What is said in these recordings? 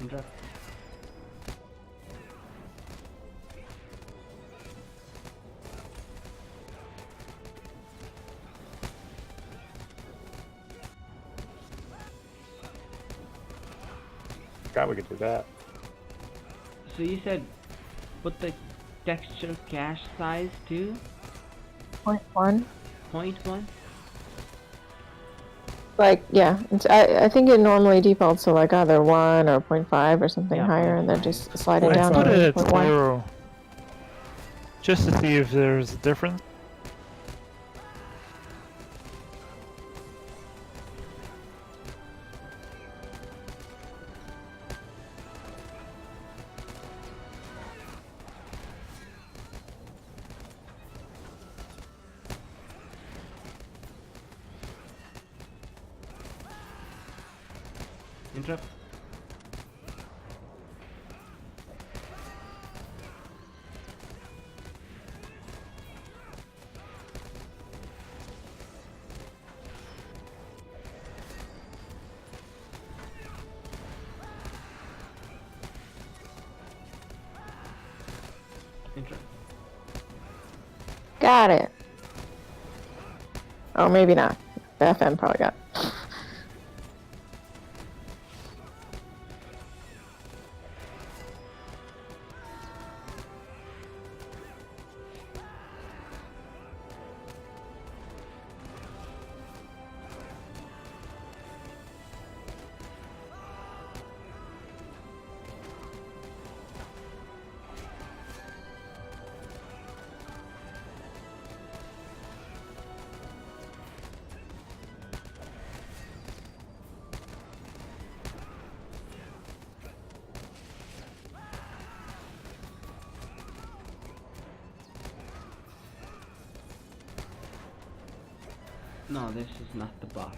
Interrupt. God, we could do that. So you said put the texture cache size to 0.1. 0.1? Like, yeah, I think it normally defaults to like either 1 or 0.5 or something Yeah, higher, and then 0.5. just slide it I down put to it 0.1. 0, just to see if there's a difference. Interrupt. Interrupt. Got it. Oh, maybe not. The FM probably got it. No, this is not the bot.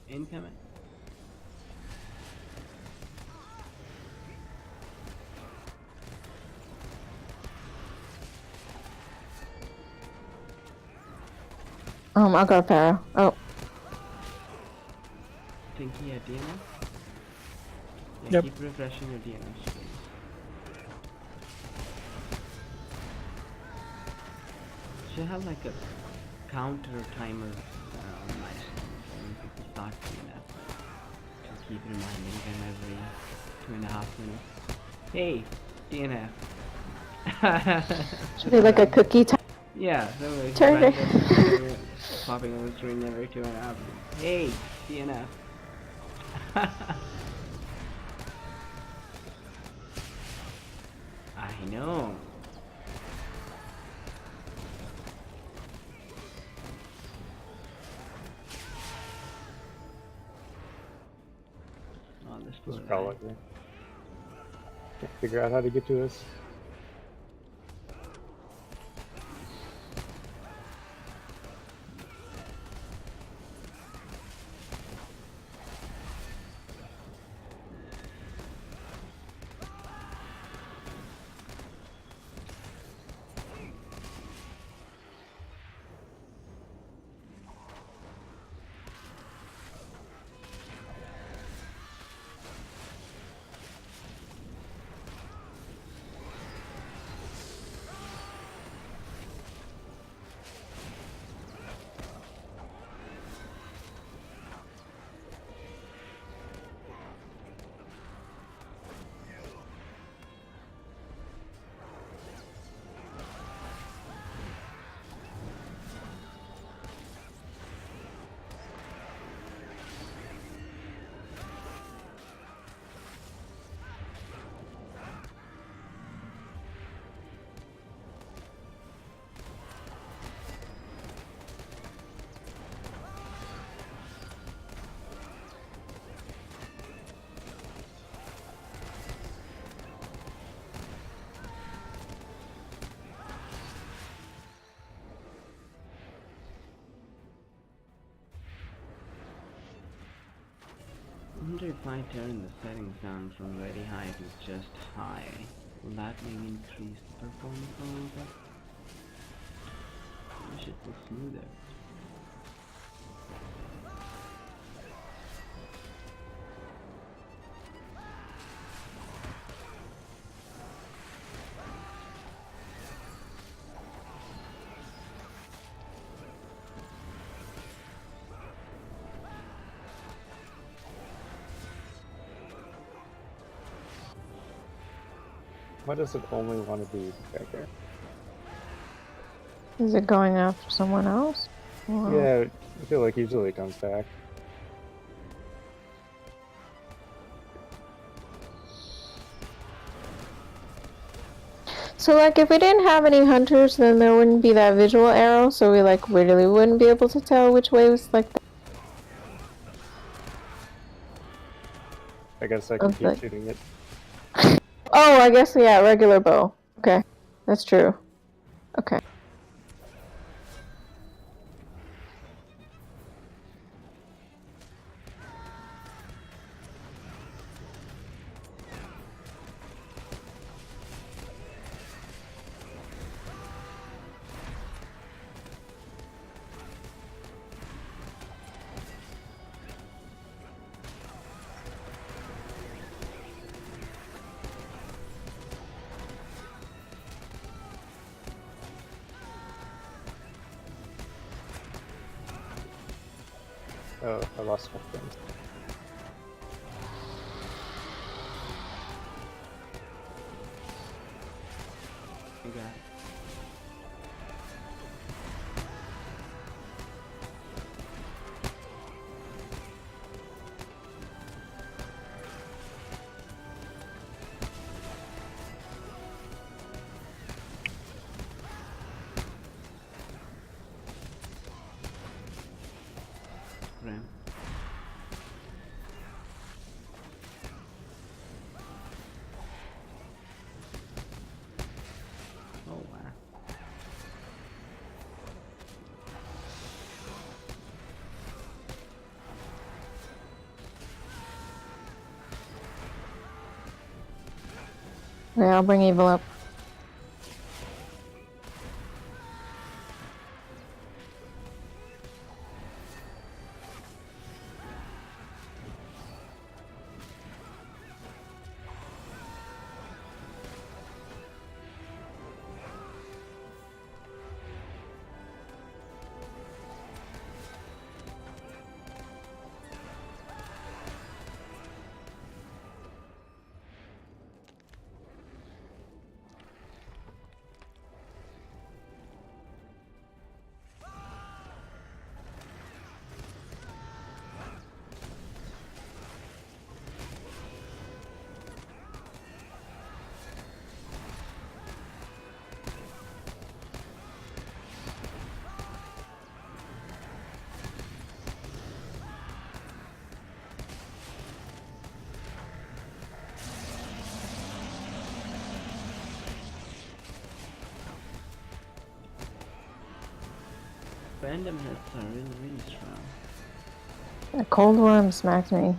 Incoming. I'll go Pharaoh. Oh, Think he had DNF? Yeah, Yep. keep refreshing your DNF screen. Should have like a counter timer on my screen so when people start DNF. Just keep reminding them every 2.5 minutes. Hey, DNF. should be like a cookie time. Yeah, so it's Turn it. random popping on the screen every 2.5 minutes. Hey, DNF. I know. Oh, this This poor is probably guy. like me. Can't figure out how to get to this. wonder if I turn the settings down from very high to just high, will that maybe increase the performance a little bit? I wish it was smoother. Why does it only want to be back there? Is it going after someone else? Wow. Yeah, I feel like usually it comes back. So like if we didn't have any hunters, then there wouldn't be that visual arrow, so we like really wouldn't be able to tell which way was like I guess I can keep Okay. shooting it. Oh, I guess yeah, regular bow. Okay. That's true. Okay. Oh, I lost my friend. I got it. Ram. Oh wow. Okay, I'll bring Evil up. Random hits are really strong. A cold worm smacked me.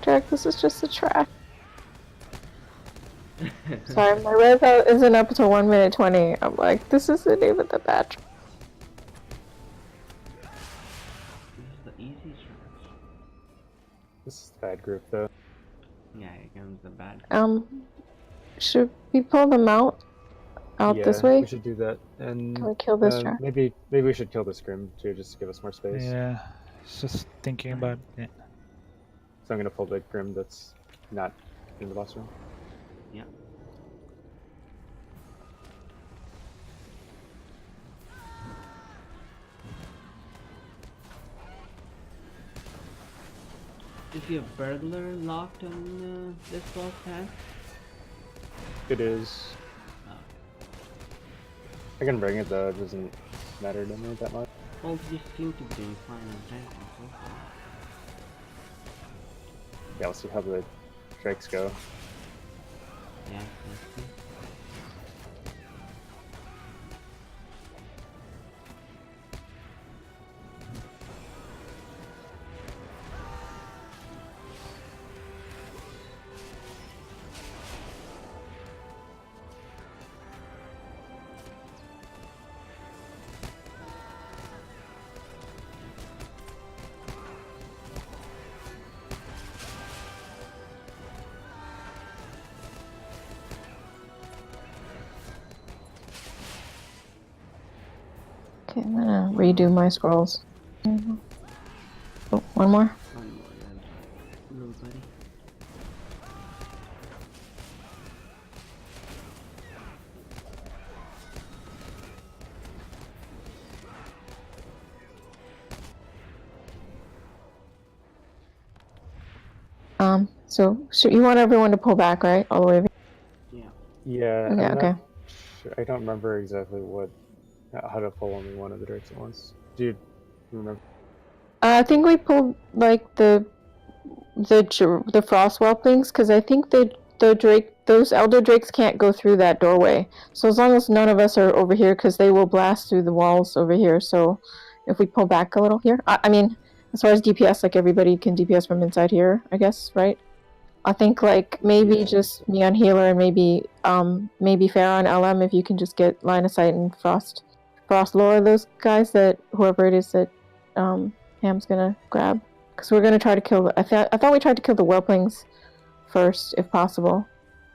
Jack, this is just a trap. Sorry, my res out isn't up to 1 minute 20. I'm like, this isn't even the bad trap. This is the easy traps. This is the bad group though. Yeah, here comes the bad. Should we pull them out this way? We should do that. And Can we kill this trap? maybe we should kill this Grim too, just to give us more space. Yeah, just thinking about it. So I'm gonna pull the Grim that's not in the boss room. Yeah. Is your burglar locked on this boss path? It is. Oh. I can bring it though, it doesn't matter to me that much. Well, you seem to be doing fine on that one so far. Yeah, we'll see how the drakes go. Yeah, let's see. Okay, I'm gonna redo my scrolls. Oh, one more. One more, little buddy. So you want everyone to pull back, right? All the way over. Yeah. Yeah, Okay, I'm okay. not sure. I don't remember exactly how to pull only one of the drakes at once. Do you remember? I think we pulled like the frost whelplings because I think those elder drakes can't go through that doorway. So as long as none of us are over here, because they will blast through the walls over here. So if we pull back a little here, I mean, as far as DPS, like everybody can DPS from inside here, I guess, right? I think like maybe just me on healer and maybe Farah on LM if you can just get line of sight and frost lure those guys that whoever it is that Ham's gonna grab, because we're gonna try to kill I thought we tried to kill the whelplings first if possible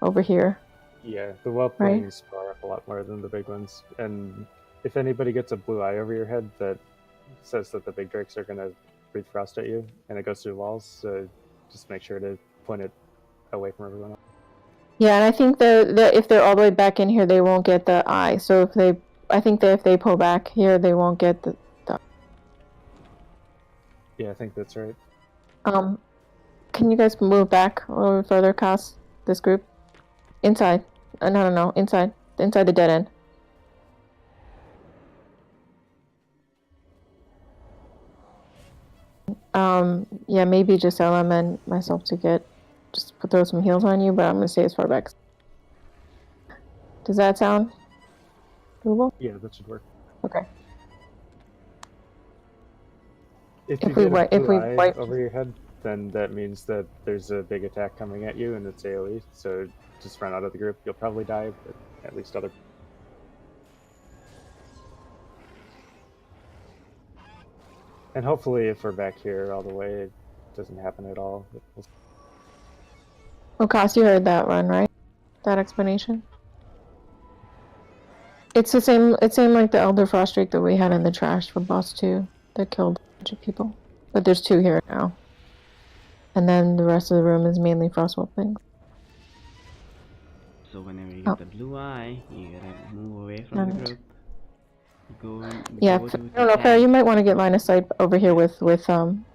over here. Yeah, the whelplings power up a lot more than the big ones, and if anybody gets a blue eye over your head that says that the big drakes are gonna breathe frost at you and it goes through walls, so just make sure to point it away from everyone else. Yeah, and I think that if they're all the way back in here, they won't get the eye. So I think that if they pull back here, they won't get the. Yeah, I think that's right. Can you guys move back a little further, Cass? This group, inside. No, inside the dead end. Yeah, maybe just LM and myself to throw some heals on you, but I'm gonna stay as far back. Does that sound doable? Yeah, that should work. Okay. If you get a blue eye over your head, then that means that there's a big attack coming at you and it's AoE, so just run out of the group. You'll probably die, but at least other. And hopefully if we're back here all the way, it doesn't happen at all. Oh, Cass, you heard that one, right? That explanation? It's the same like the Elder Frost Drake that we had in the trash for boss 2 that killed a bunch of people. But there's 2 here now. And then the rest of the room is mainly Frost Whelplings. So whenever you get the blue eye, you gotta move away from the group. Yeah, I don't know, Farah, you might want to get line of sight over here with Ham,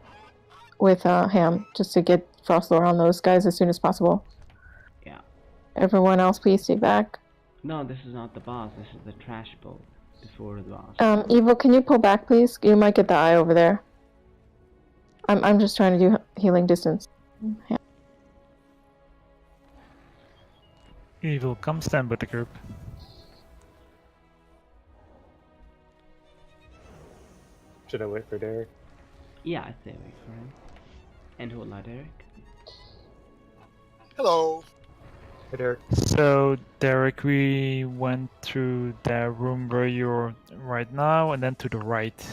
just to get Frost Lore on those guys as soon as possible. Yeah. Everyone else, please stay back. No, this is not the boss. This is the trash boat before the boss. Evil, can you pull back, please? You might get the eye over there. I'm just trying to do healing distance. Yeah. Evil, come stand with the group. Should I wait for Derek? Yeah, I'd say wait for him. And hold out Eric. Hello. Hey, Derek. So, Derek, we went through the room where you're right now, and then to the right.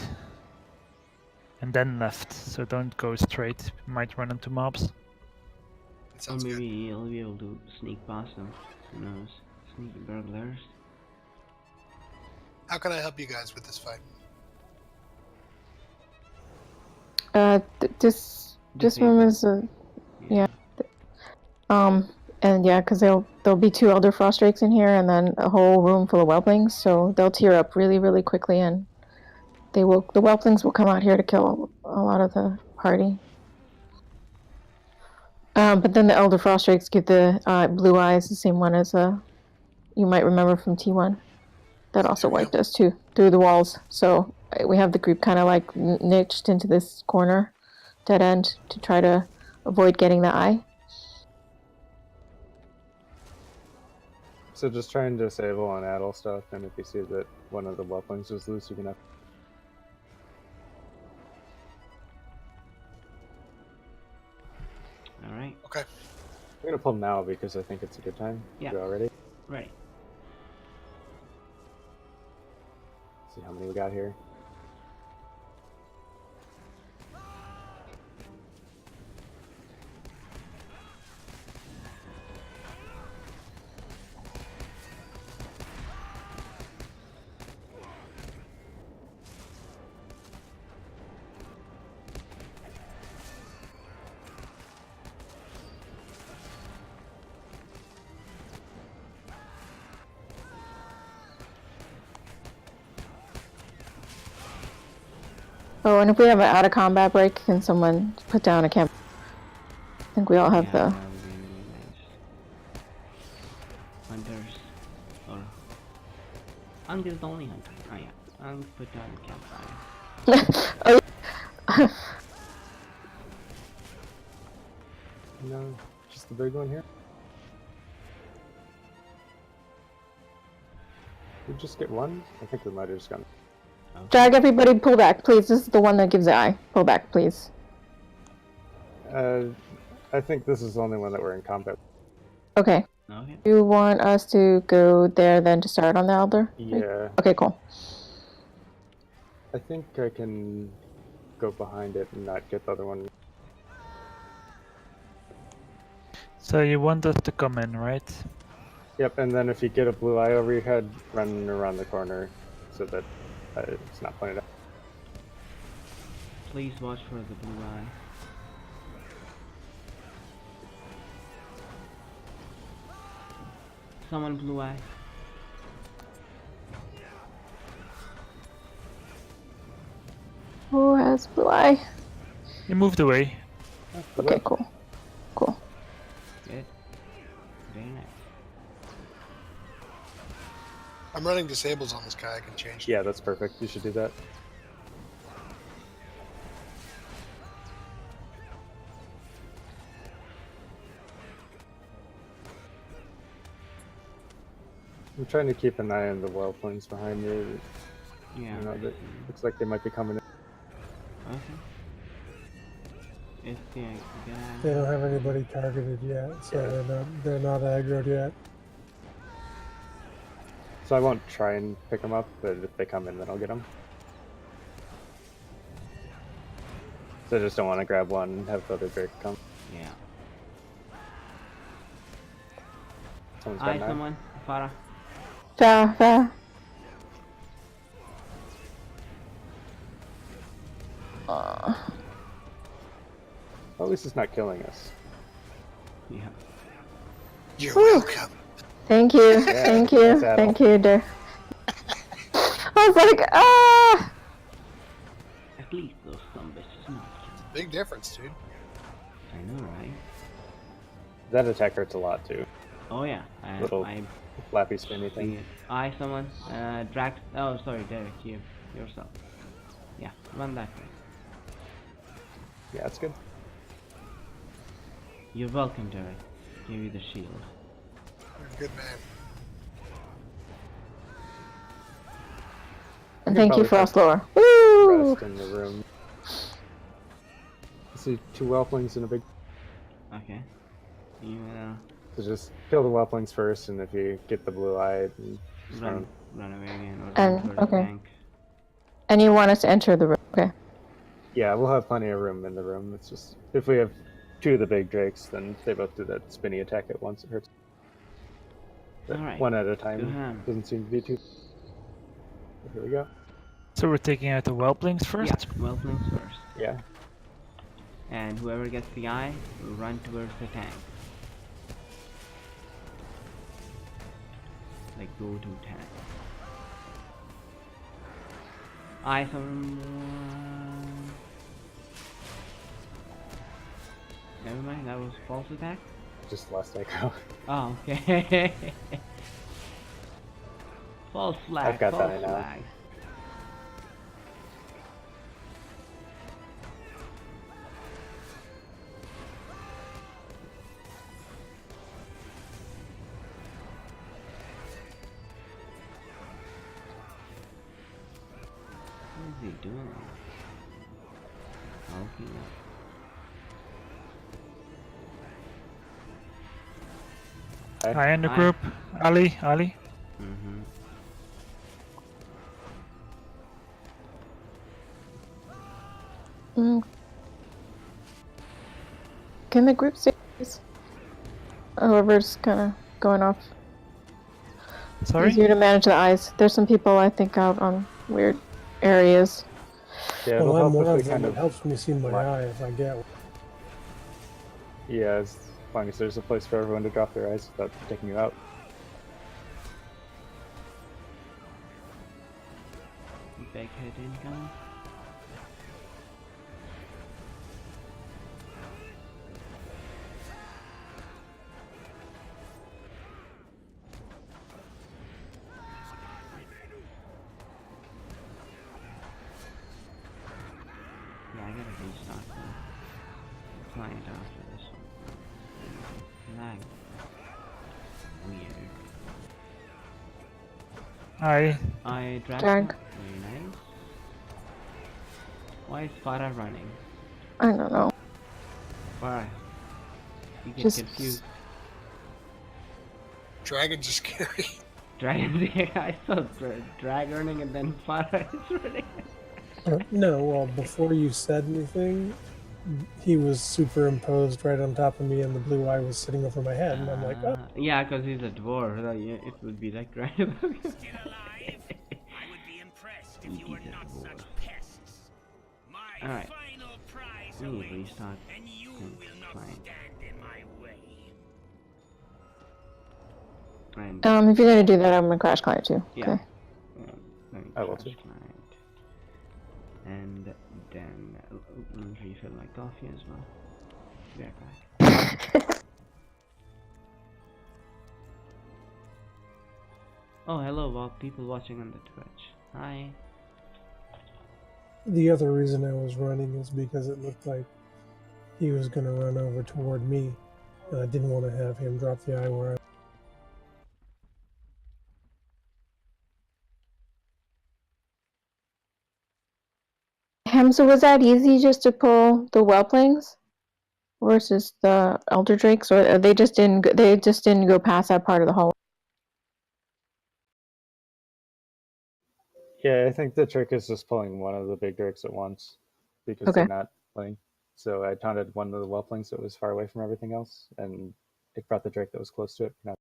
And then left, so don't go straight. You might run into mobs. That sounds Or maybe good. you'll be able to sneak past them. Who knows? Sneaky burglars. How can I help you guys with this fight? This room is yeah. And yeah, because there'll be 2 Elder Frost Drakes in here, and then a whole room full of Whelplings, so they'll tear up really, really quickly, and the Whelplings will come out here to kill a lot of the party. But then the Elder Frost Drakes give the blue eyes, the same one as you might remember from T1. That also There we wiped us too through the walls. So we have the group kind of like niched into this corner, dead end, to try to avoid getting the eye. So just try and disable and addle stuff, and if you see that one of the whelplings is loose, you can have. All right. Okay. I'm gonna pull now because I think it's a good time. Yeah. You already? Ready. See how many we got here. Oh, and if we have an out of combat break, can someone put down a camp? I think we all have Yeah, the. that would be really nice. Hunters. Or. Anvil's the only hunter. Oh yeah. I'll put down the campfire. Oh, No, just the big one here. We just get one? I think we might have just gone. Okay. drag everybody, pull back, please. This is the one that gives the eye. Pull back, please. I think this is the only one that we're in combat. Okay. Okay. You want us to go there then to start on the Elder? Yeah, Okay, cool. I think I can go behind it and not get the other one. So you want us to come in, right? Yep, and then if you get a blue eye over your head, run around the corner so that it's not pointed out. Please watch for the blue eye. Someone blue eye. Who has blue eye? You moved away. Okay, cool. Cool. Good. Very nice. I'm running disables on this guy. I can change. Yeah, that's perfect. You should do that. I'm trying to keep an eye on the whelplings behind you. Yeah. You know, that looks like they might be coming in. Okay. If they They don't have anybody targeted yet, so they're not aggroed yet. So I won't try and pick them up, but if they come in, then I'll get them. So I just don't want to grab one and have the other Drake come. Yeah. Someone's got Eye an eye. someone. Farah. Fair, fair. Well, at least it's not killing us. Yeah. You're Whew. welcome. Thank you, Yeah, thank you, that's Adel. thank you, dear. I was like, ah! At least those some bitches not killed. Big difference, dude. I know, right? That attack hurts a lot too. Oh yeah. Little I flappy spinny see thing. it. Eye someone. Drax. Oh, sorry, Derek. You yourself. Yeah. Run that way. Yeah, that's good. You're welcome, Derek. Give you the shield. You're a good man. And can thank you, probably Frostlower. Woo! Rest in the room. I see two whelplings and a big. Okay. You So just kill the whelplings first, and if you get the blue eye, then just run away again or And- run towards okay. the tank. And you want us to enter the room. Okay. Yeah, we'll have plenty of room in the room. It's just if we have two of the big drakes, then they both do that spinny attack at once. It hurts. But Alright. one at a Good time hand. doesn't seem to be too. Here we go. So we're taking out the whelplings first? Yeah. Whelplings first. Yeah. And whoever gets the eye will run towards the tank. Like go to tank. Eye someone. Never mind. that was false attack? Just last echo. Oh, okay. False flag, I've got false that now. flag. What is he doing? Okay. Hi in the Hi. group. Ali, Ali. Mm-hmm. Mm. Can the group stay, please? Whoever's kind of going off. Sorry? Easier to manage the eyes. There's some people I think out on weird areas. Yeah, Well, it'll I'm help one if we of them. kind It of. helps me see my li- eye if I get one. Yeah, as long as there's a place for everyone to drop their eyes without taking you out. Big hit incoming. Yeah, I gotta restart the client after this one. Lag. Weird. Hi. I dragged Drag. him. Very nice. Why is Farah running? I don't know. Farah. You get Just confused. Dragons are scary. Dragon. I saw drag running and then Farah is running. No, well, before you said anything, he was superimposed right on top of me, and the blue eye was sitting over my head, and I'm like, oh. Yeah, because he's a dwarf. So yeah, it would be like dragon. Still alive? I would be impressed if you were not such pests. My Alright. final prize We need to awaits, restart and you and will not client. stand in my way. And if you're gonna do that, I'm gonna crash client too. yeah. Okay. Let me I will crash too. client. And then refill my coffee as well. Be right back. Oh, hello, people watching on the Twitch. Hi. The other reason I was running is because it looked like he was going to run over toward me, and I didn't want to have him drop the eye where I. Hamza, was that easy just to pull the whelplings versus the elder drakes, or they just didn't go past that part of the hallway? Yeah, I think the trick is just pulling one of the big drakes at once because Okay. they're not playing. So I taunted one of the whelplings that was far away from everything else, and it brought the drake that was close to it. Now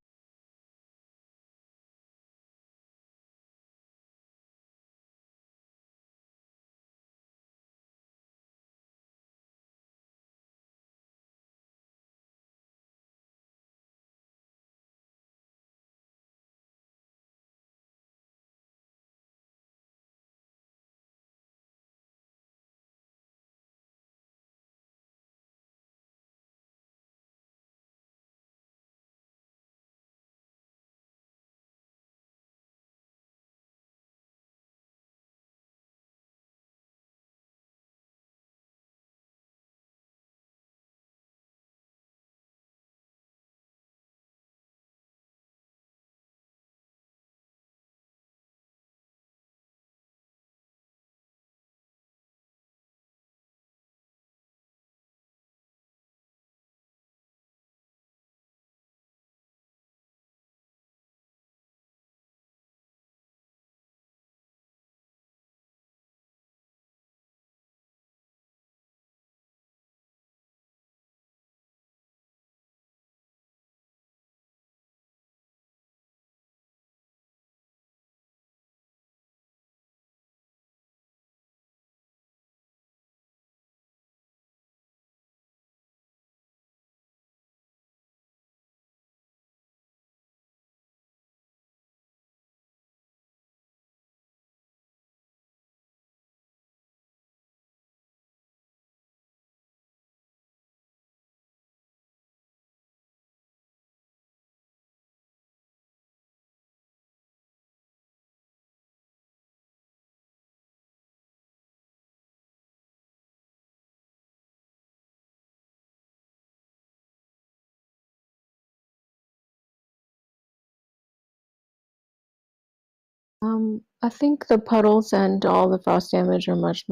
I think the puddles and all the frost damage are much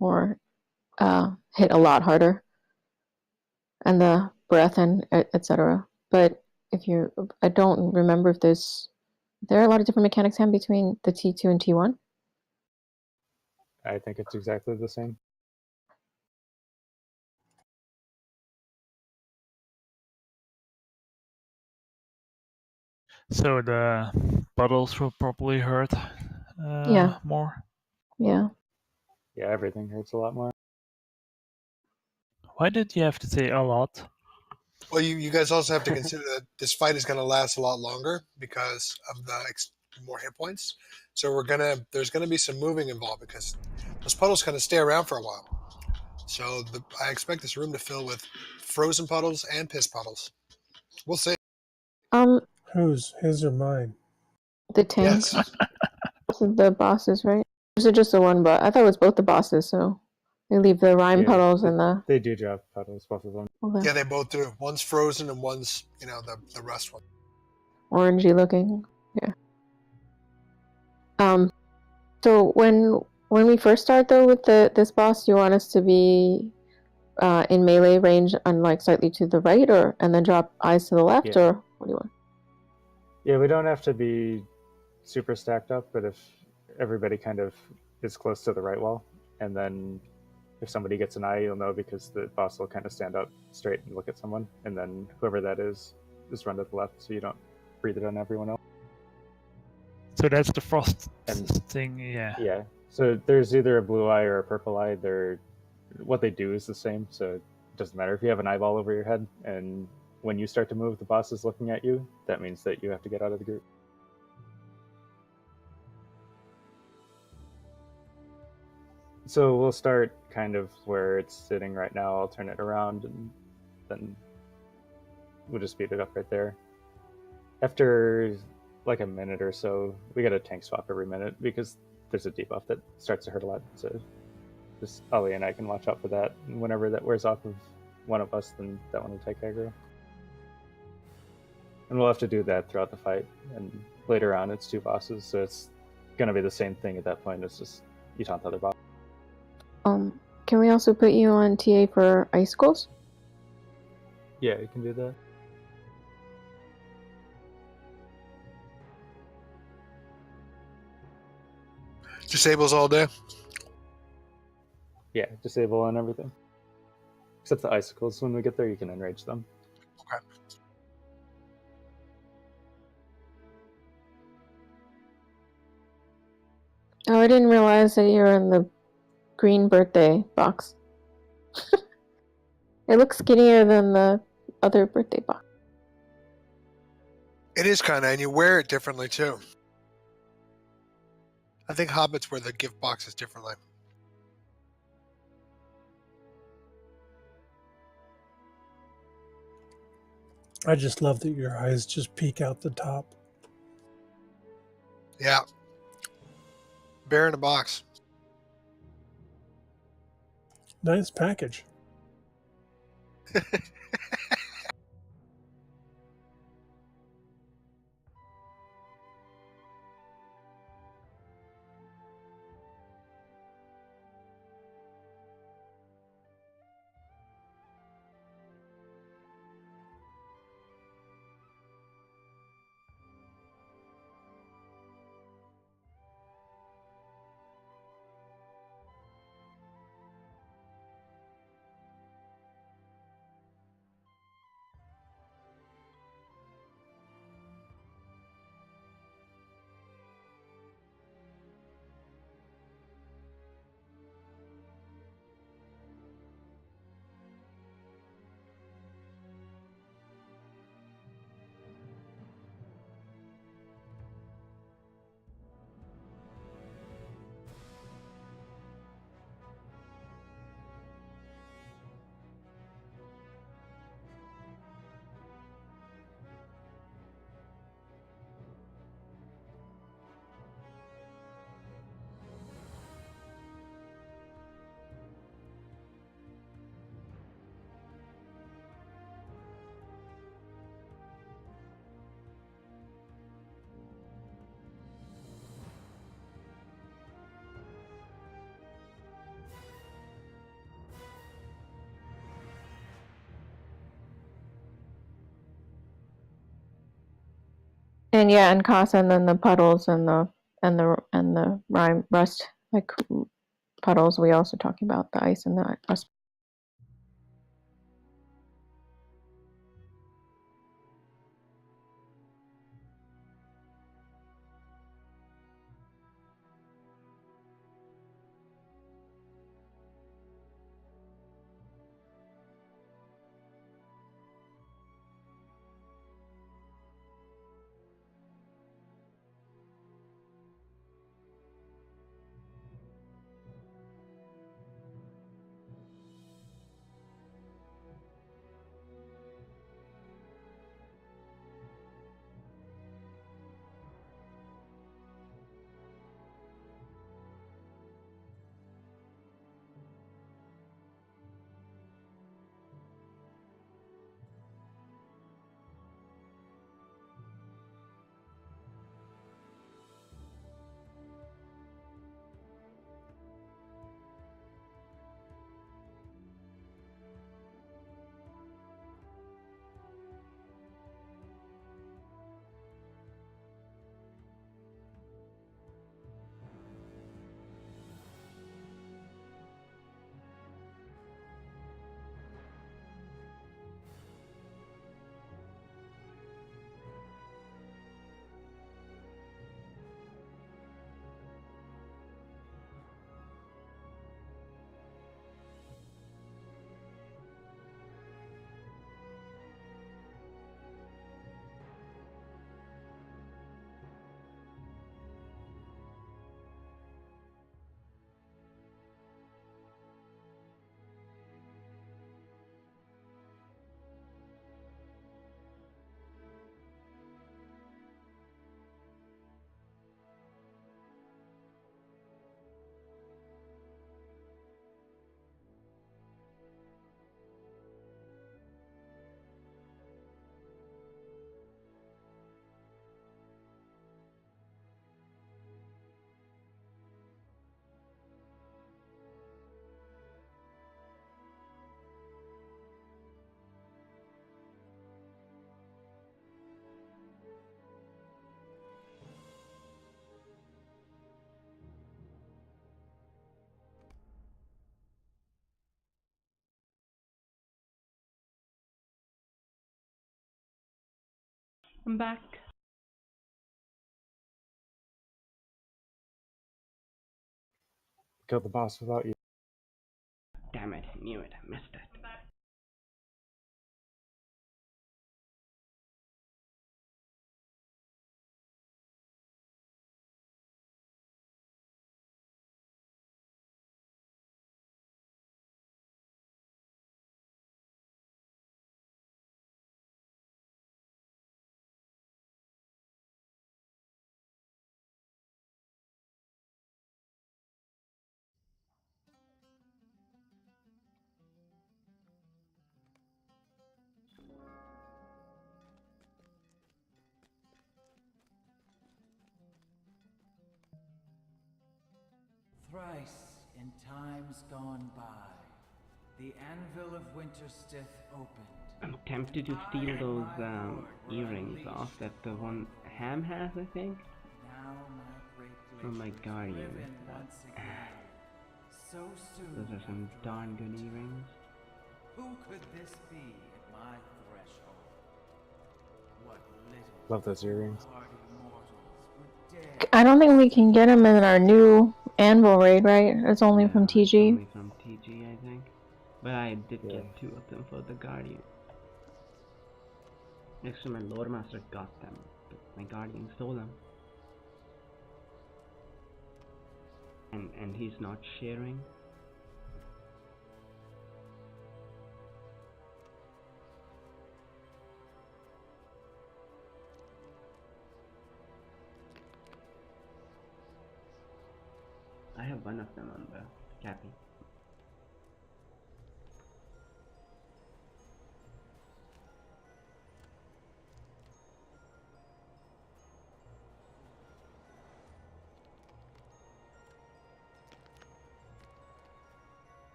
more hit a lot harder, and the breath and etc. But I don't remember if there are a lot of different mechanics in between the T2 and T1. I think it's exactly the same. So the puddles will probably hurt Yeah. more. Yeah. Yeah, everything hurts a lot more. Why did you have to say a lot? Well, you guys also have to consider that this fight is going to last a lot longer because of the more hit points. So there's gonna be some moving involved because those puddles kind of stay around for a while. So I expect this room to fill with frozen puddles and piss puddles. We'll see. Whose? His or mine? The tanks, Yes. both of the bosses, right? Or is it just the one? But I thought it was both the bosses. So they leave the rime Yeah, puddles and the. They do drop puddles, both of them. Okay. Yeah, they both do. One's frozen and one's the rust one. Orangey looking. Yeah. So when we first start though with this boss, you want us to be in melee range and like slightly to the right, and then drop eyes to the left, Yeah. or what do you want? Yeah, we don't have to be super stacked up, but if everybody kind of is close to the right wall, and then if somebody gets an eye, you'll know because the boss will kind of stand up straight and look at someone, and then whoever that is run to the left so you don't breathe it on everyone else. So that's the frost And- thing, yeah. Yeah, so there's either a blue eye or a purple eye. What they do is the same, so it doesn't matter if you have an eyeball over your head, and when you start to move, the boss is looking at you. That means that you have to get out of the group. So we'll start kind of where it's sitting right now. I'll turn it around, and then we'll just speed it up right there. After like a minute or so, we get a tank swap every minute because there's a debuff that starts to hurt a lot. So just Ollie and I can watch out for that. And whenever that wears off of one of us, then that one will take aggro. And we'll have to do that throughout the fight. And later on, it's two bosses, so it's going to be the same thing at that point. It's just you taunt the other boss. Can we also put you on TA for icicles? Yeah, you can do that. Disables all day. Yeah, disable on everything. Except the icicles. When we get there, you can enrage them. Okay. Oh, I didn't realize that you're in the green birthday box. It looks skinnier than the other birthday box. It is kind of, and you wear it differently too. I think hobbits wear the gift boxes differently. I just love that your eyes just peek out the top. Yeah. Bear in a box. Nice package. And yeah, and Casa, and then the puddles and the rime rust like puddles. We also talking about the ice and the rust. I'm back. Killed the boss without you. Damn it, I knew it. I missed it. Thrice in times gone by, the Anvil of Winterstith opened. I'm tempted to steal those earrings off that the one Ham has, I think, Now my great from my glacier is guardian. riven once again. So soon Those are some after darn good our return. earrings. Who could this be at my threshold? What little Love those earrings. foolhardy mortals would dare I don't think we can get them in our new Anvil raid, right? It's only from It's TG. only from TG, I think. But I did Yeah. get 2 of them for the guardian. Next to my lore master got them, but my guardian stole them. And he's not sharing. I have one of them on the Cappy.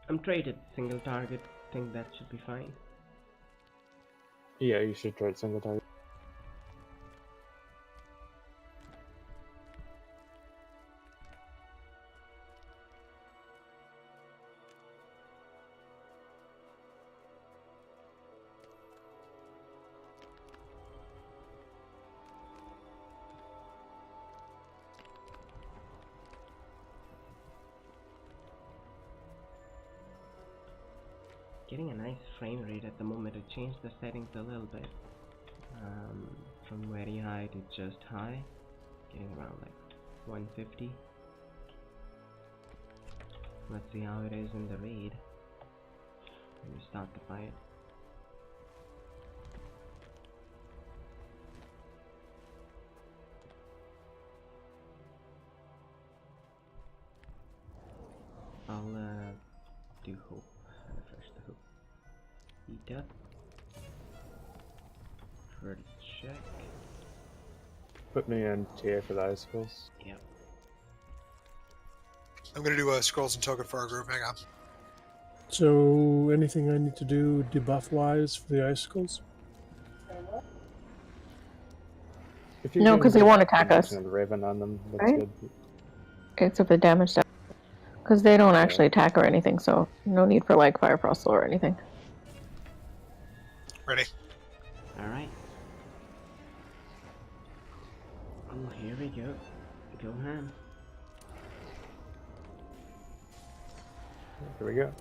I'm traded single target. Think that should be fine. Yeah, you should try it single target. Getting a nice frame rate at the moment. I changed the settings a little bit. From very high to just high. Getting around like 150. Let's see how it is in the raid when we start the fight. I'll do hope. Refresh the hope. Eat up. First check. Put me in TA for the icicles. Yep. I'm gonna do scrolls and token for our group. Hang on. So, anything I need to do debuff wise for the icicles? If you No, can 'cause they get won't attack us. Connection of the Raven on them, that's Right? good. Except the damage stuff. Because they don't actually attack or anything, so no need for like Fire Frost or anything. Ready? Alright. Oh, here we go. Go ham. Here we go.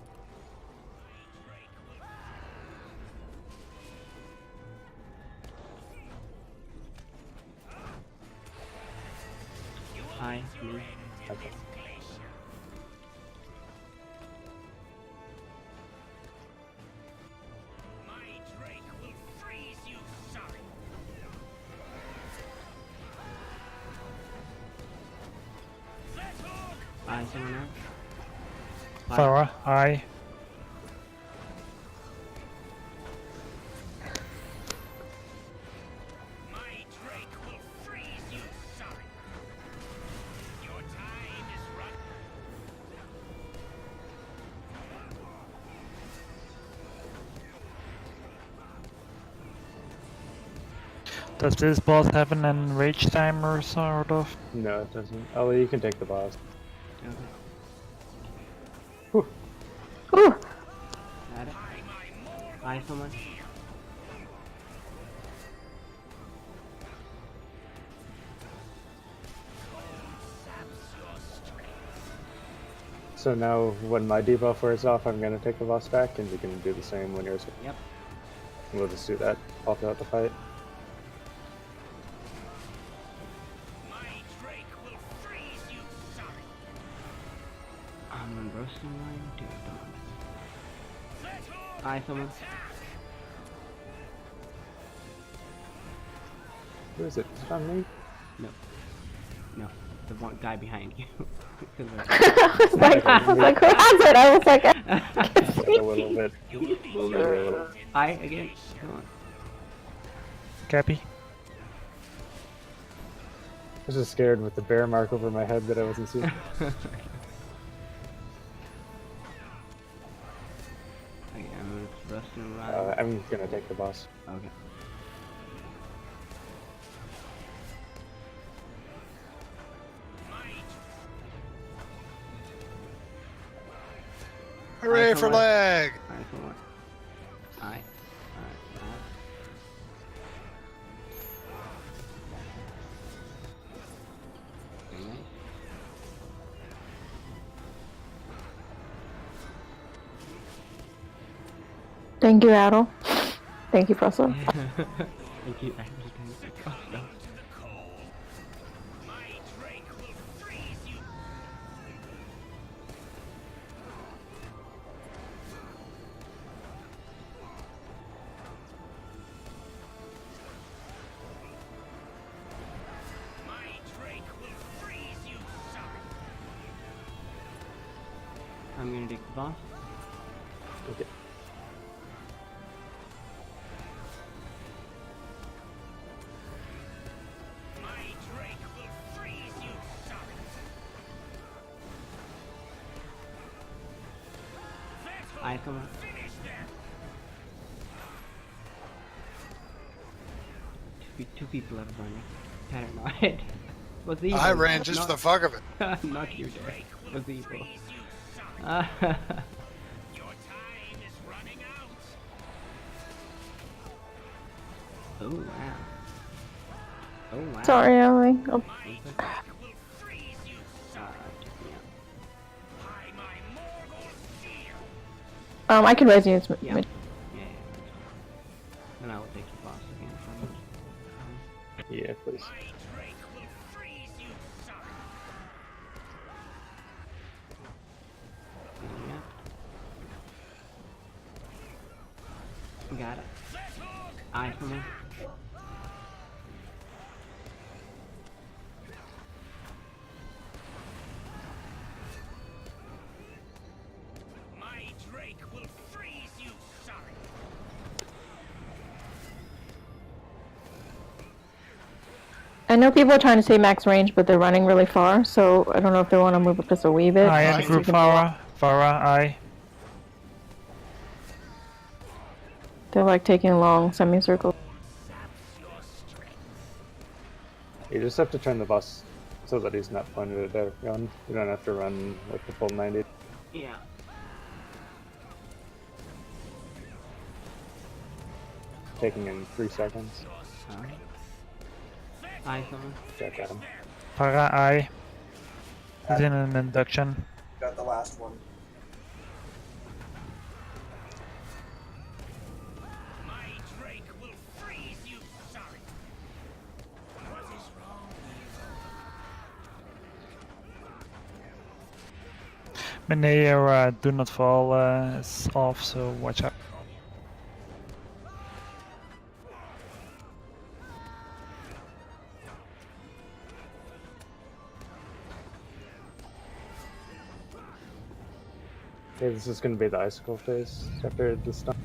Hi, me. Okay. My Drake will freeze you solid. Hi, someone else? Hi. Thora, aye. My Drake will freeze you solid. Your time is running. Does this boss have an enrage timer sort of? No, it doesn't. Ellie, you can take the boss. Okay. Whew. Ooh! Got it. Hi, someone? So now, when my debuff wears off, I'm gonna take the boss back, and you can do the same when yours. Yep. We'll just do that all throughout the fight. My Drake will freeze you solid. I'm on roasting line, do it. Hi, someone? Who is it? Is it on me? No. No. The one guy behind you. I was like, who has it? I was like, Like a little bit. Hi, again. Come on. Cappy? I was just scared with the bear mark over my head that I wasn't seeing. Okay, I'm roasting line. I'm gonna take the boss. Okay. Hooray for someone. lag! Hi, someone. Hi. Alright. Very nice. thank you, Adel. Thank you, Frosso. Thank you. Oh, no. My Drake will freeze you. My Drake will freeze you solid. I'm gonna take the boss. Okay. My Drake will freeze you solid. I come on. Two people are running. Paranoid. Was evil. I ran just for the fuck of it. Not you, Dad. Was evil. Freeze, you son. Your time is running out. Oh wow. Oh wow. Sorry, Ellie. Oh, My drake will freeze you, son. By my mortal fear. I can raise you. It's Yeah. Yeah. And I will take your boss again from Yeah, please. My drake will freeze you, son. Yeah. Got it. Eye for me. My drake will freeze you, son. I know people are trying to say max range, but they're running really far, so I don't know if they want to move up just a wee bit. I Nice. and group Farah. Farah, I. They're like taking long semicircles. You just have to turn the boss so that he's not pointed at everyone. You don't have to run like the full 90. Yeah. Taking in 3 seconds. Alright. Eye for me. Check at him. Farah, I. He's in an induction. Got the last one. My drake will freeze you, son. What is wrong, evil? Meneer, do not fall is off, so watch out. Okay, this is going to be the icicle phase after the stun.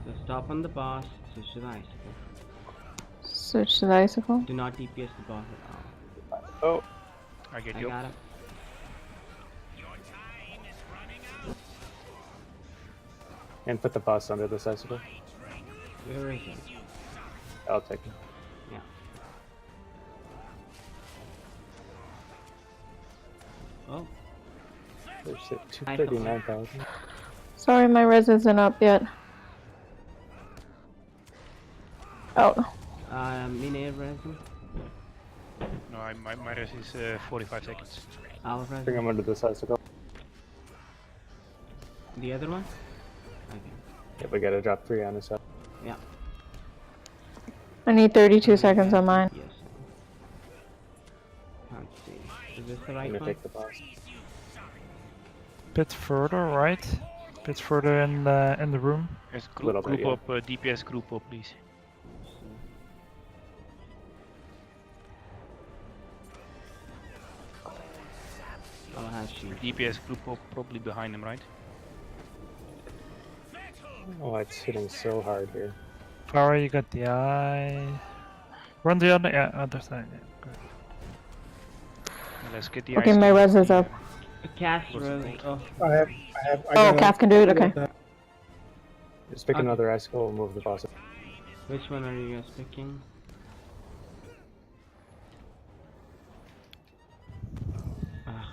So stop on the boss, switch to the icicle. Switch to the icicle. Do not DPS the boss at all. Oh, I get I you. got it. Your time is running out. and put the boss under this icicle. Where is it? I'll take him. Yeah. Oh, There's 239,000. Sorry, my res isn't up yet. Oh, Mine resin. No, my res is 45 seconds. Our Bring resin. him under this icicle. The other one? Okay. Yeah, we gotta drop 3 on his head. Yeah. I need 32 seconds on mine. Yes. Can't see. Is this the I'm right gonna one? take the boss. Bit further, right? Bit further in the room. Yes, Little group, bit, group yeah. up, DPS group up, please. I'll have she. DPS group up, probably behind him, right? Oh, it's hitting so hard here. Farah, you got the eye. Run the other side. Yeah, good. And let's get the Okay, ice my cream. res is up. Cast What's it resin. Oh, I Oh, got Cass can do it? Okay. Just pick Okay. another icicle and move the boss up. which one are you guys picking? Ah,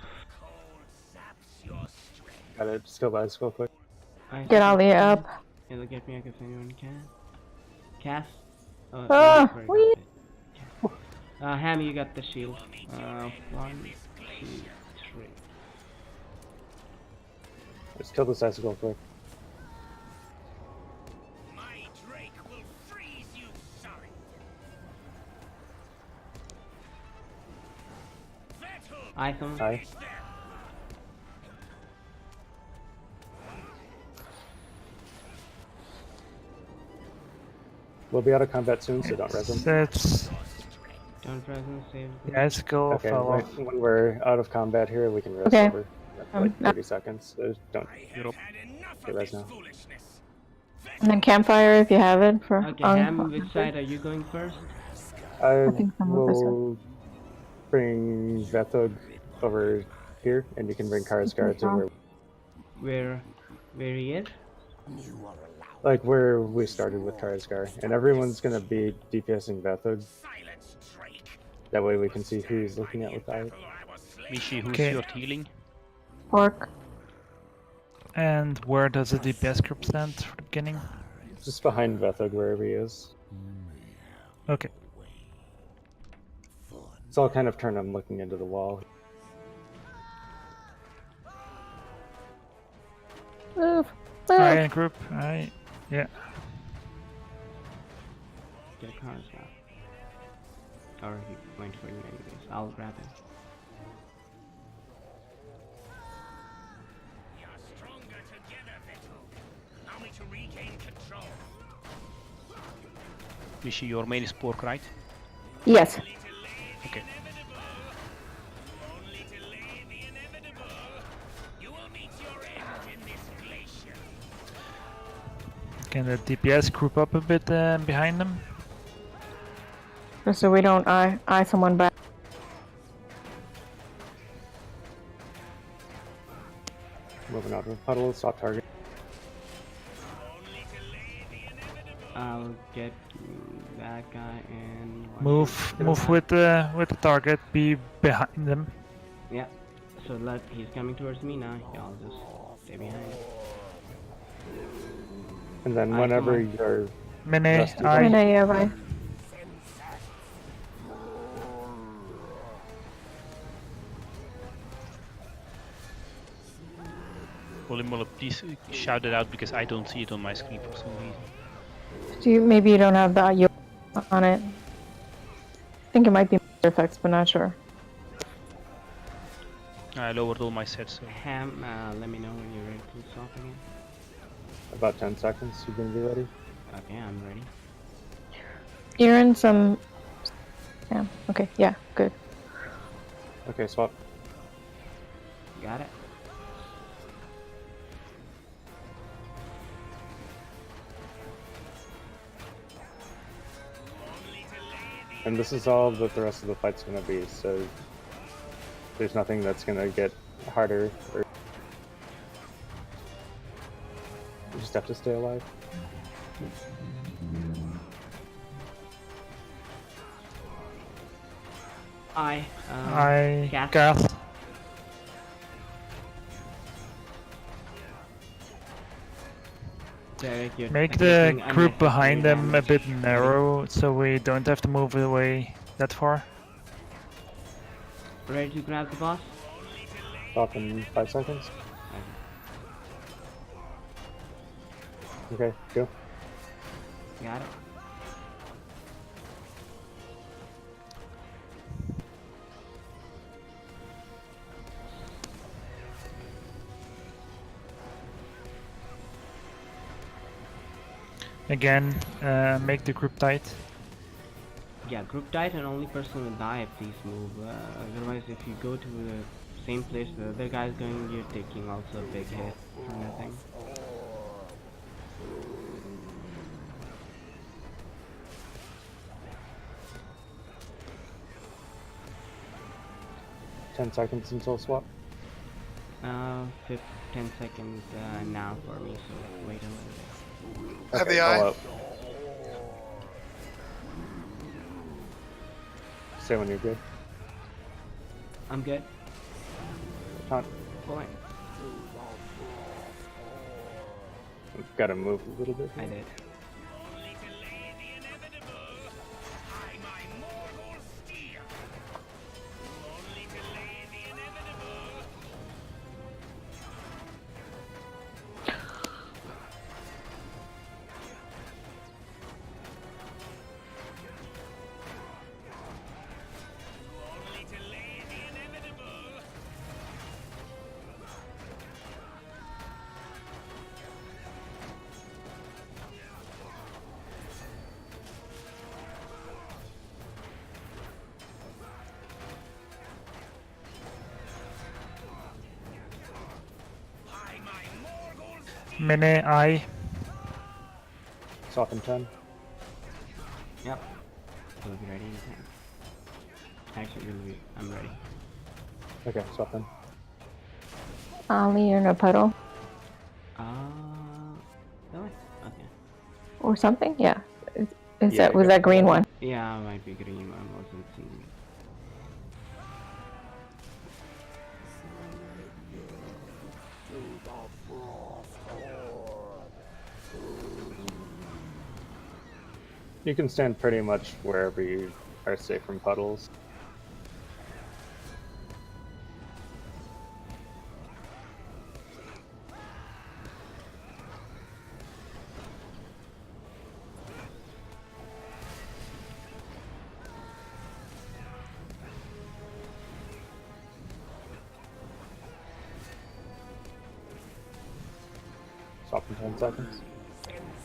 Got it. Just kill the icicle quick. Get Ali up. It'll get me up if anyone can. Cast. Oh, Ah, very whee! good. Ham, you got the shield. 1, 2, 3. Just kill this icicle quick. My drake will freeze you, son. Item. Aye. We'll be out of combat soon, so don't res him. That's Don't present, save. the icicle Okay, fell off. when we're out of combat here, we can res Okay. over. Like 30 seconds. So don't. You're up. Had enough Okay, of res this now. foolishness. And then campfire if you have it for. Okay, Ham, which side are you going first? I think someone this will bring Vethog over here, and you can bring Karsgard over. Where he is? like where we started with Karazgar, and everyone's gonna be DPSing Vethug. Silence, Drake. That way we can see who he's looking at with eye. Mishi, who's Okay. your healing? Orc. And where does the DPS group stand for the beginning? Just behind Vethug, wherever he is. Okay. So I'll kind of turn him looking into the wall. Move. Aye, Move. in group. Aye. Yeah. Get a card out. Or he went for you anyways. I'll grab him. You're stronger together, Vettel. Allow me to regain control. Mishi, your main is pork, right? Yes. Only to lay the Okay. inevitable. Only to lay the inevitable. You will meet your end in this glacier. Can the DPS group up a bit behind them? So we don't eye someone back. Moving out of the puddle, stop target. Only to lay the inevitable. I'll get that guy and Move with the target. Be behind them. Yeah. So he's coming towards me now. I'll just stay behind. And then Aye, whenever come you're Mene, rested, aye. And I eye. Molly, please shout it out because I don't see it on my screen for some reason. Do you maybe you don't have the on it? I think it might be effects, but not sure. I lowered all my sets, so Ham, let me know when you're ready to stop again. about 10 seconds, you're gonna be ready. Okay, I'm ready. You're in some. Yeah. Okay. Yeah. Good. Okay, swap. Got it. And this is all that the rest of the fight's gonna be, so there's nothing that's gonna get harder or you just have to stay alive. I Cast. cast. Derek, you're Make the taking group behind them a unnecessary bit damage. narrow, so we don't have to move away that far. Ready to grab the boss? Stop in 5 seconds. Okay, go. Got it. Again, make the group tight. Yeah, group tight and only person will die if these move. Otherwise, if you go to the same place the other guy's going, you're taking also a big hit for nothing. Ten seconds until swap. 10 seconds now for me, so wait a little bit. Have Okay, the eye. all up. Say when you're good. I'm good. Taunt. Point. Gotta move a little bit. I did. Only to lay the inevitable. I my mortal steer. Only to lay the inevitable. Only to lay the inevitable. I my mortal steer. Mene, I. Swap in 10. Yep. We'll be ready in 10. Actually, I'm ready. Okay, swap in. Ollie, you're in a puddle. Uh, or something. Yeah. Is Yeah, that was go that for green that. one? Yeah, might be green. I wasn't seeing it. You can stand pretty much wherever you are safe from puddles. Stop in 10 seconds.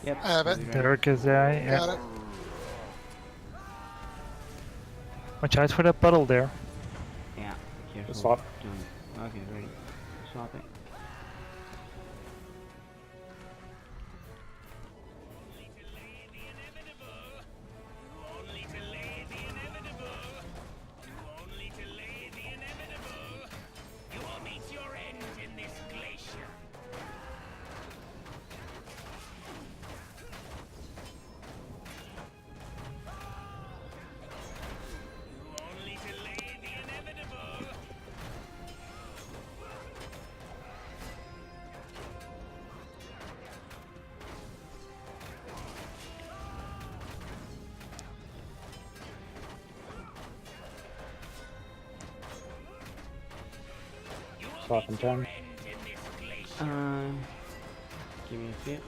Yep. I have it. I'll be ready. Derek is there. Yeah. Got it. Watch out for that puddle there. Yeah. Careful. Swap. Don't. Okay, ready. Swap it. Only to lay the inevitable. Only to lay the inevitable. You will meet your end in this glacier. Only to lay the inevitable. Swap in 10. Give me a sec.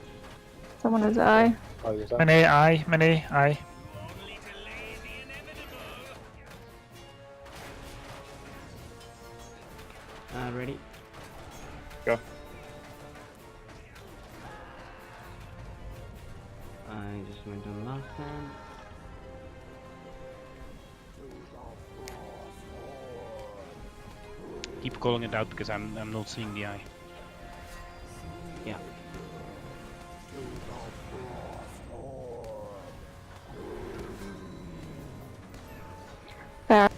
Someone has eye. Oh, you're up. Many I. Only to lay the inevitable. Ready. Go. I just went on last time. Keep calling it out because I'm not seeing the eye. Yeah. Barrel.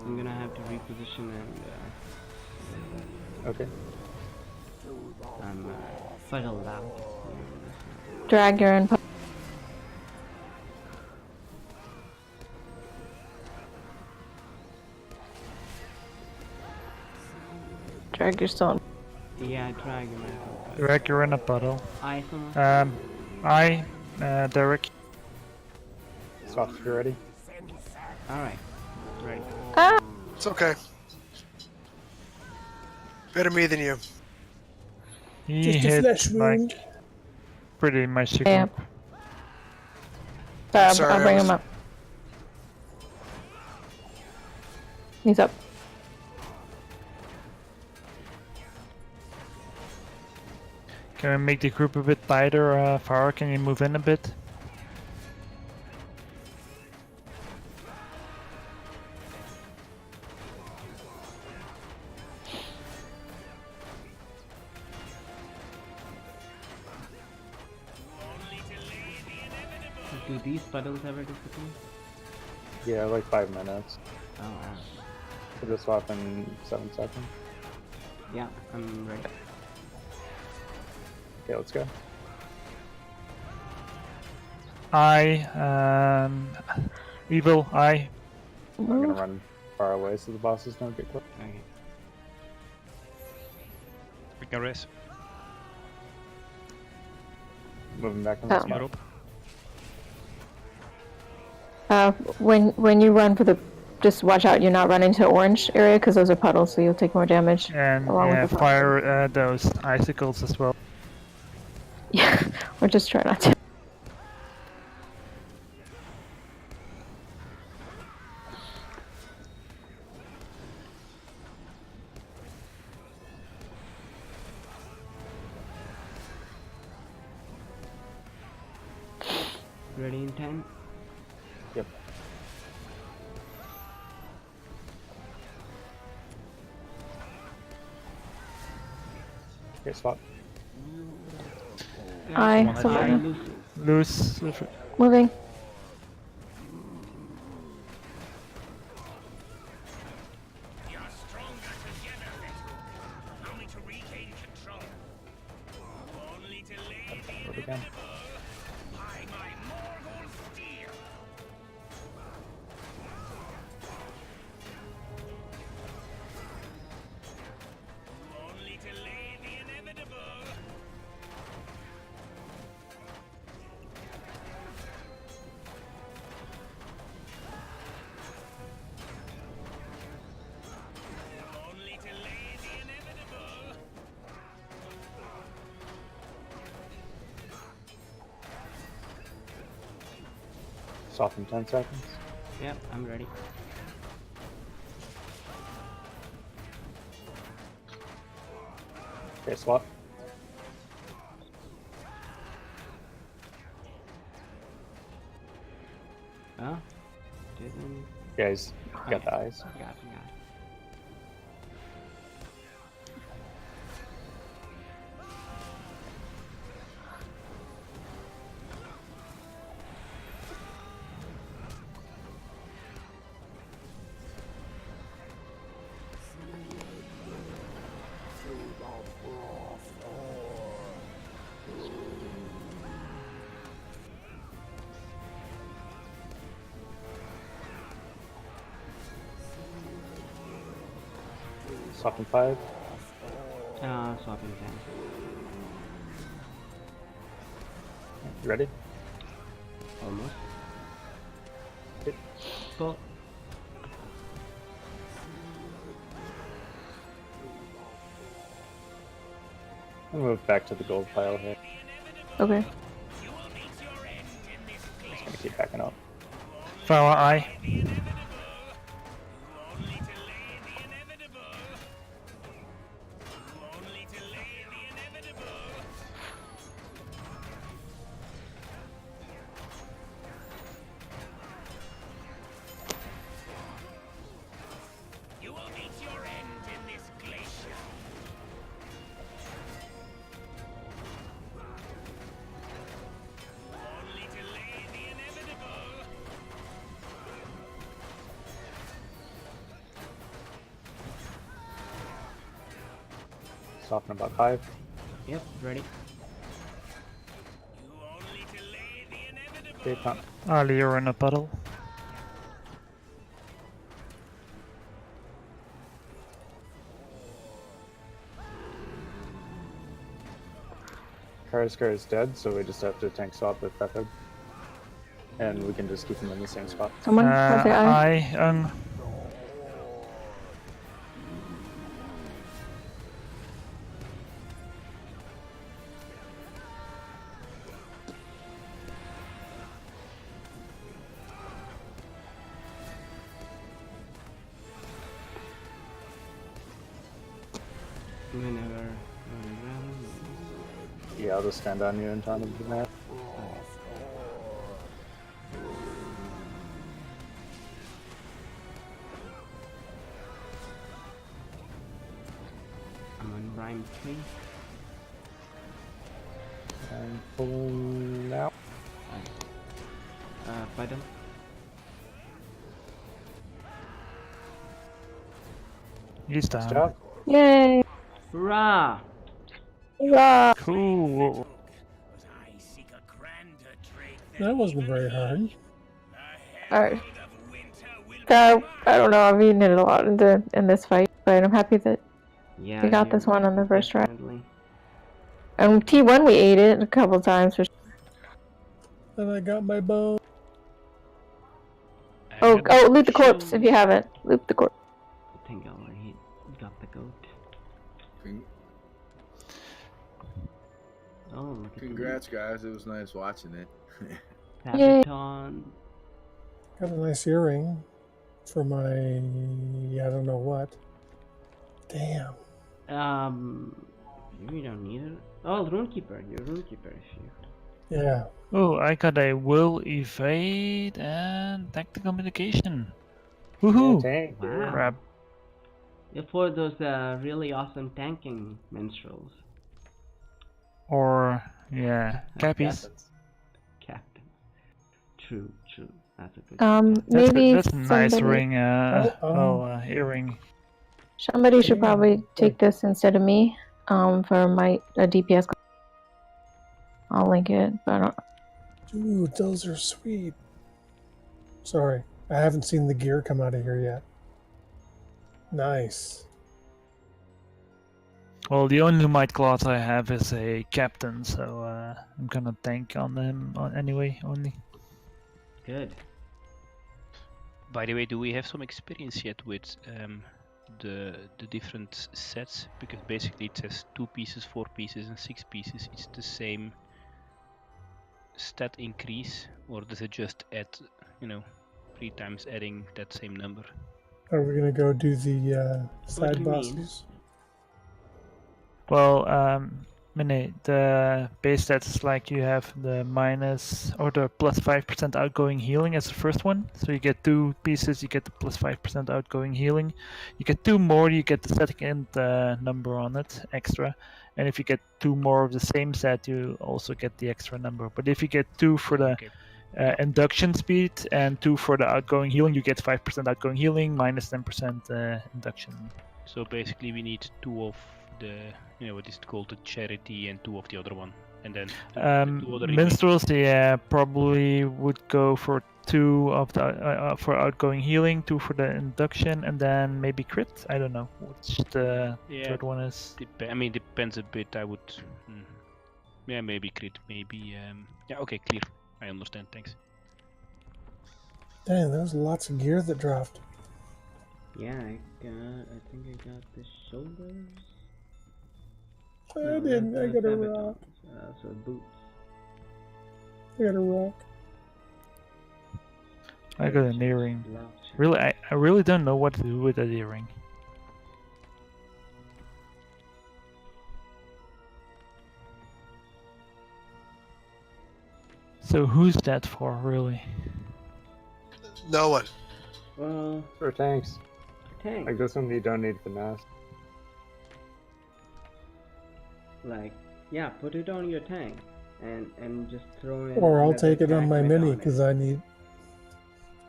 I'm gonna have to reposition and Okay. I'm fuddled out. Drag your input. Drag your stone. Yeah, I tried him. Derek, you're in a puddle. I someone. Derek. Swap if you're ready. Alright. Ready. Ah! It's okay. Better me than you. He Just a hit flesh like wound. pretty much the Yeah. group. Sorry, Sorry, I'll I bring was- him up. He's up. Can we make the group a bit tighter? Farah, can you move in a bit? Do these puddles ever disappear? Yeah, like 5 minutes. Oh wow. So just swap in 7 seconds. Yeah, I'm ready. Okay, let's go. Evil, I. I'm gonna run far away so the bosses don't get close. Okay. We can rest. Moving back on the Oh. spot. Europe. When you run for the, just watch out you're not running to orange area because those are puddles, so you'll take more damage. And Along with the fire those icicles as well. Yeah, or just try not to. Ready in time? Yep. Okay, swap. Aye, Someone had someone Lucy. Loose. moving. We are stronger together, Veteran. Allow me to regain control. can. By my mortal steel. Only delay the inevitable. Only delay the inevitable. Stop in 10 seconds. Yep, I'm ready. Okay, swap. Oh, didn't. Guys, got Okay. the eyes. Got it. Swap in 5. Swapping 10. You ready? Almost. Okay. Go. I'll move back to the gold pile here. Okay. You will meet your end in this Just gonna keep backing up. Flower eye. the inevitable. You only delay the inevitable. You only delay the inevitable. You will meet your end in this glacier. Only delay the inevitable. Swap in about 5. Yep, ready. You only delay the inevitable. Okay, count. Ali, you're in a puddle. Karaskar is dead, so we just have to tank swap with Pepper. And we can just keep him in the same spot. Someone has the eye. Eye. Whenever. Yeah, I'll just stand on you and time of the map. I'm on Rhyme 3. I'm pulling out. Puddle. He's Nice down. job. Yay! Hurrah! Hurrah! Cool. But I seek a grander trait That wasn't very hard. The Alright. herald of winter will I don't know. I've eaten it a lot in this fight, but I'm happy that Yeah, we got you- this one on the first try. definitely. And T1 we ate it a couple times. And I got my bow. Oh, loot the corpse if you haven't. Loot the corpse. I think I already got the goat. Oh, look at Congrats, guys. It was nice watching it. the Yay. Sabaton. Got a nice earring for my I don't know what. Damn. You don't need it. Oh, Runekeeper. You're Runekeeper if you. Yeah. Oh, I got a will evade and tactical mitigation. Woohoo! Tank. Wow. Crap. Yeah, for those really awesome tanking minstrels. Or yeah, cappies. Captain. True. That's a good. Maybe That's a nice somebody- ring. Earring. Somebody should probably take this instead of me. For my DPS. I'll link it, but I don't... Dude, those are sweet. Sorry, I haven't seen the gear come out of here yet. Nice. Well, the only might class I have is a captain, so I'm gonna tank on him anyway, only. Good. By the way, do we have some experience yet with the different sets? Because basically it says 2 pieces, 4 pieces, and 6 pieces. It's the same stat increase, or does it just add, 3 times adding that same number? Are we gonna go do the What do side you bosses? mean? Well, Mene, the base stats is like you have the minus or the plus 5% outgoing healing as the first one. So you get 2 pieces, you get the plus 5% outgoing healing. You get 2 more, you get the second number on it extra. And if you get 2 more of the same set, you also get the extra number. But if you get 2 for the induction speed and 2 for the outgoing healing, you get 5% outgoing healing minus 10% induction. So basically we need 2 of the, what is it called, the charity, and 2 of the other one, and then the 2 other minstrels, yeah, probably would go for 2 of the for outgoing healing, 2 for the induction, and then maybe crit. I don't know which the third one is. I mean, depends a bit. I would, yeah, maybe crit, maybe. Yeah, okay, clear. I understand. Thanks. Dang, there was lots of gear that dropped. Yeah, I think I got the shoulders. I didn't. I got a rock. So boots. I got a rock. I got an earring. Really, I really don't know what to do with that earring. So who's that for, really? No one. Well, For tanks. tank. Like this one, you don't need finesse. Like, yeah, put it on your tank and just throw in. Or I'll another take it on my attack mini on it. because I need.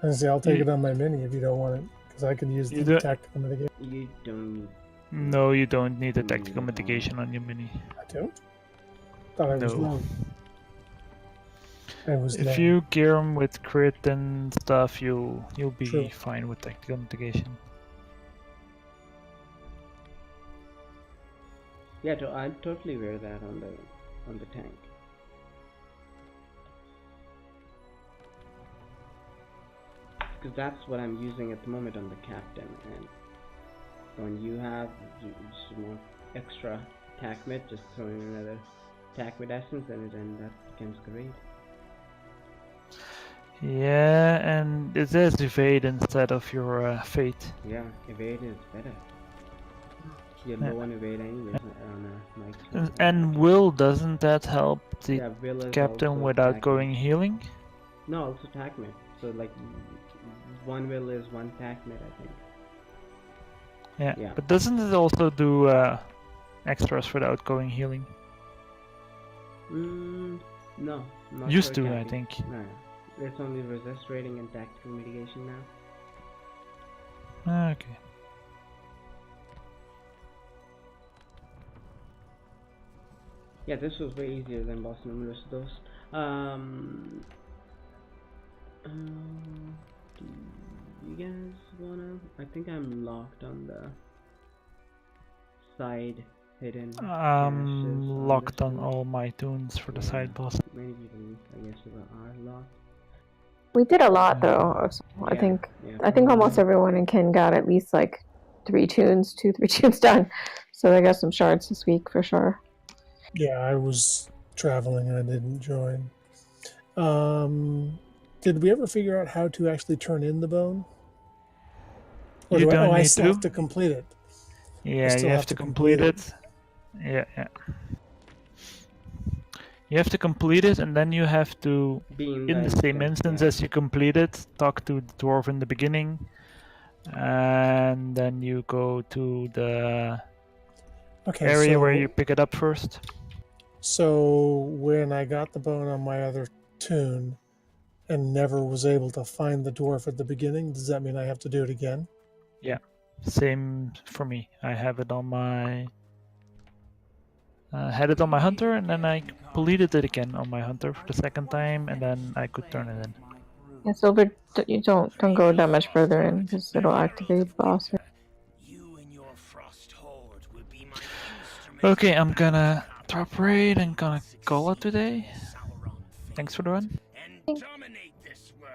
I say I'll take it on my mini if you don't want it because I can use the tactical mitigation. You don't need. No, you don't need a tactical mitigation on your mini. I don't. Thought I was wrong. I was. If you gear them with crit and stuff, you'll be fine with tactical mitigation. Yeah, I'd totally wear that on the tank. Because that's what I'm using at the moment on the captain, and when you have just more extra attack mid, just throw in another attack mid essence, and that becomes great. Yeah, and it says evade instead of your fate. Yeah, evade is better. You're low on evade anyways on a And will, doesn't that help the will is captain also without attack going mid. healing? No, also attack mid. So like one will is one attack mid, I think. Yeah, but doesn't it also do extras for the outgoing healing? No. Not Used for to, I attacking. think. No. It's only resist rating and tactical mitigation now. Okay. Yeah, this was way easier than boss numerous those. Do you guys wanna? I think I'm locked on the side hidden. I'm locked on all my tunes for the side boss. Many people, I guess, are locked. We did a lot though. I think almost everyone in Ken got at least like 3 tunes done. So they got some shards this week for sure. Yeah, I was traveling and I didn't join. Did we ever figure out how to actually turn in the bone? Or You don't I need still have to complete it. Yeah, you have to complete it. Yeah. You have to complete it, and then you have to, in the same instance as you complete it, talk to the dwarf in the beginning, and then you go to the area where you pick it up first. So when I got the bone on my other tune and never was able to find the dwarf at the beginning, does that mean I have to do it again? Yeah, same for me. I have it on my had it on my hunter, and then I deleted it again on my hunter for the second time, and then I could turn it in. Yeah, Silver, you don't go that much further in because it'll activate boss. You and your frost horde will be my instrument. Okay, I'm gonna drop raid and gonna call it today. Sauron fate Thanks for the run. and dominate this world.